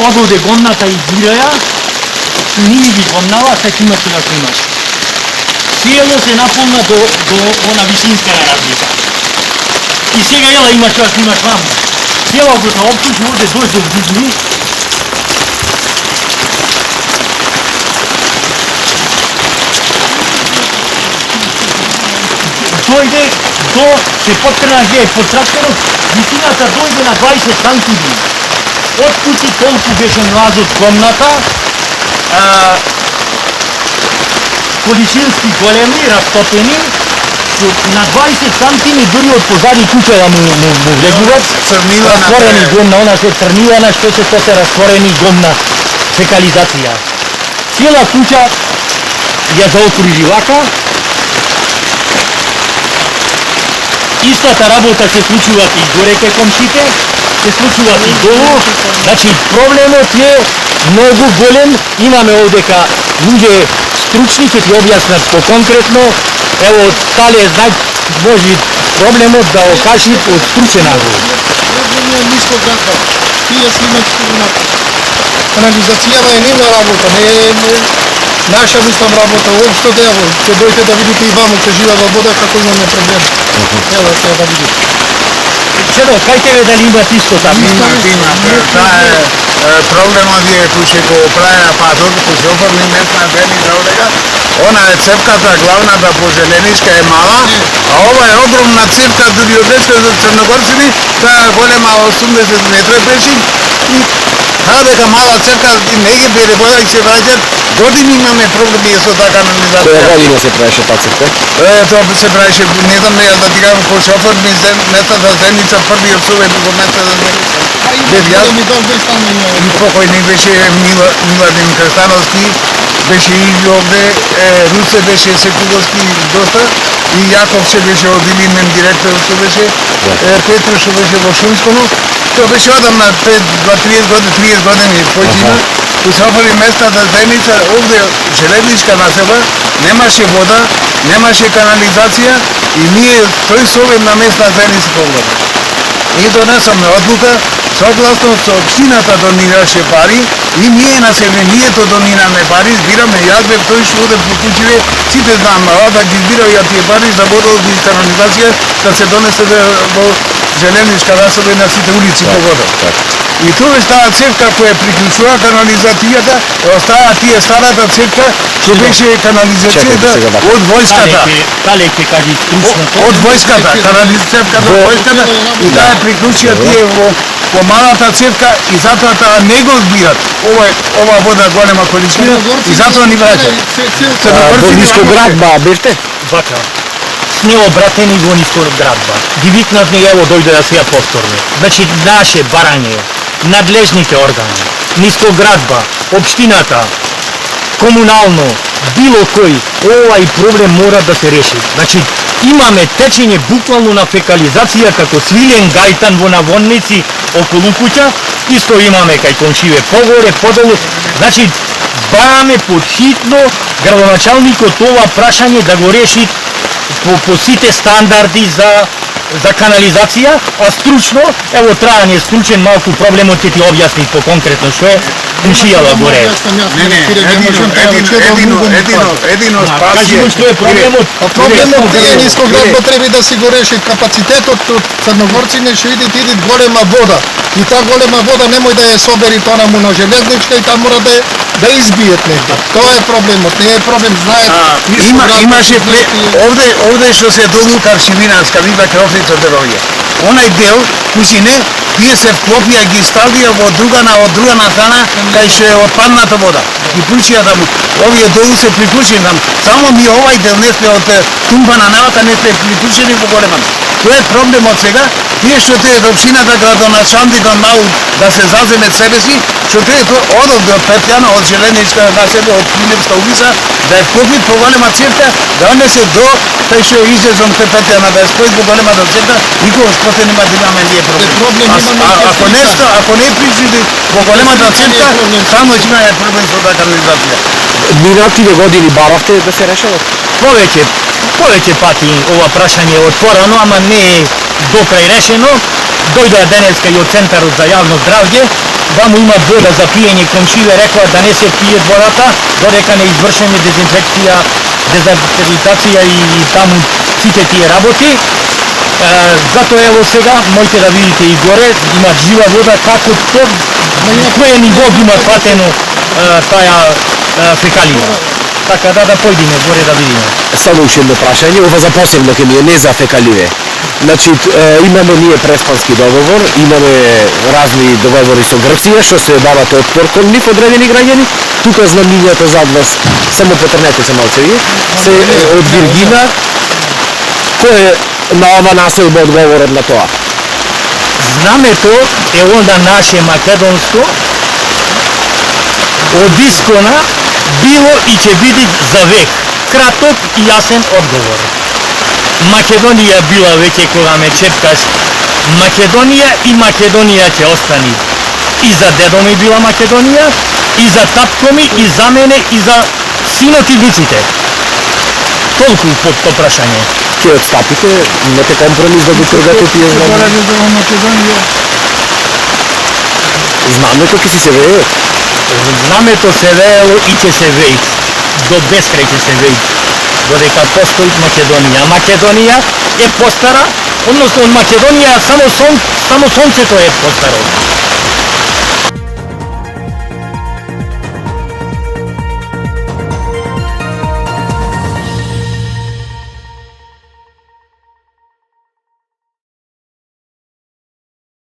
лагоде гомната изграја, што ни ги гомнава, сега имате да снимаш. Цијело се наполна до она висинската разлика. И сега ела имаш да снимаш ваму. Ела го да опиш, може дојде близни. Дојде до, се поткрена геј под тракторот, висината дојде на 20 сантиметри. Од кути колку беше млазот комната, количински големи, растопени, на 20 сантими дури од позади куќа му влегуват, растворени гомна, она се црнилана, што се то се растворени гомна фекализација. Цела куќа ја заокружи вака. Истата работа се случува и горе кај комшите, се случува и долу. Значи проблемот е многу голем. Имаме овдека луѓе стручни, ќе ти објаснат по-конкретно. Ево, тале знак, може проблемот да окажи од стручен агро. Проблем е ниско градба. Тие снимачки имате. Канализацијава е нема работа, не наша мислам работа, уопшто да ево, ќе дојдете да видите и ваму, ќе живе во вода како имаме проблем. Ево, ќе да видите. Чедо, кај тебе дали имаш исто така? Има, проблемот е кој ќе го правиме патот, кој ќе оформи местна зеленица овдека. Она е цевката главната по зелениска е мала, а ова е огромна цевка, дури од дечко за црногорцини, таа голема 80 метра беше и таа дека мала цевка не ги бере вода и се враќат. Години имаме проблеми со таа канализација. Која година се правеше таа цевка? Тоа се правеше, не знам ја да ти кажам кој ќе оформи местната зеленица, првиот совет го местната зеленица. Ми дожде стана И покојник беше Миладин Крстановски, беше и овде, Русе беше Секуговски доста, и Јаков се беше од Илинен директор што беше, Петро што беше во Шумсконо. Тоа беше одамна 30 години појчина, кој се офали местната зеленица, овде железничка населба, немаше вода, немаше канализација и ние тој совет на местна зеленица погледа. И донесаме одлука, согласно со општината донираше пари и ние населението донираме пари, збираме јас бев тој што оде по куќиве, сите знаме, да ги збираја тие пари за водовод и канализација да се донесе во железничка населба на сите улици по вода. И тоа таа цевка која приклучува канализацијата, остаа тие старата цевка што беше канализацијата од војската. Тале ќе кажи стручното. Од војската, канализацијата од војската и таа приклучија тие во малата цевка и затоа таа не го збират. Ова вода голема количина и затоа ни враќа. Во Нискоградба беште? Вака. Снело братени во Нискоградба. Ги викнат ни, ево дојде да се ја повторне. Значи наше барање, надлежните органи, Нискоградба, општината, комунално, било кој, овај проблем мора да се реши. Значи, имаме течење буквално на фекализација како свилен гајтан во наводници околу куќа, исто имаме кај комшиве погоре, подолу. Значи, бараме подхитно градоначалникот ова прашање да го реши по сите стандарди за канализација, а стручно, ево трајање стручен малку проблемот ќе ти објасни по конкретно што е комшијава горе. Едино спасие. Што е проблемот? Проблемот е Нискоградба треба да си го реши капацитетот од црногорците што идат голема вода. И таа голема вода немој да ја собери таму на железничка и таа мора да избиет негде. Тоа е проблемот, не е проблем, знаете. Имаше овде што се долука аршивинарска риба кај офицер Деровија. Онај дел, кусине, тие се вклопија ги ставија во друга страна, кај што е отпадната вода. И пушија таму. Овие долу се приклучени таму. Само ми овај дел не сме од тумба на навата не сме приклучени во големана. Тоа е проблемот сега. Тие што те од општината градоначалникот мал да се заземе себе си, што те од Петјана, од железничка населба, од Филипска улица, да е вклопит по голема цевка, да однесе до тај што излезон Петјана, да е спојит по големата цевка, никогаш после нема да имаме ние проблем. Ако не причини во големата цевка, само ќе имаме проблем со таа канализација. Минативе години баравте да се решава? Повеќе пати ова прашање е отворено, ама не е до крај решено. Дојдоа денеска и од Центарот за јавно здравје ваму има вода за пиење, комшија рекоа да не се пие водата, додека не извршеме дезинфекција, дезинфектација и таму сите тие работи. Затоа ево сега можете да видите и горе има жива вода како на кое ниво ги има фатено таа фекалија. Така да појдеме горе да видиме. Само уште едно прашање, ова за посебно ке ми е не за фекаливе. Значи, имаме ние преспански договор, имаме разни договори со Грција, што се давате отпор кон нив одредени граѓани. Тука знамињата зад вас, само потрнете се малце ви, се од Виргина. Кој е на ова населба одговорот на тоа? Знамето е онда наше македонско, од искона било и ќе биде за век. Краток и јасен одговор. Македонија била веќе кога ме чепкаш. Македонија и Македонија ќе остани. И за дедо ми била Македонија, и за татко ми, и за мене, и за синот и внуците. Толку по прашање. Ќе отстапите, имате компромис да го тргате тие знамиња? Знамето ќе се вее? Знамето се веело и ќе се веи. До бескрај ќе се веи. Додека постои Македонија. Македонија е постара, односно од Македонија само сонцето е постаро.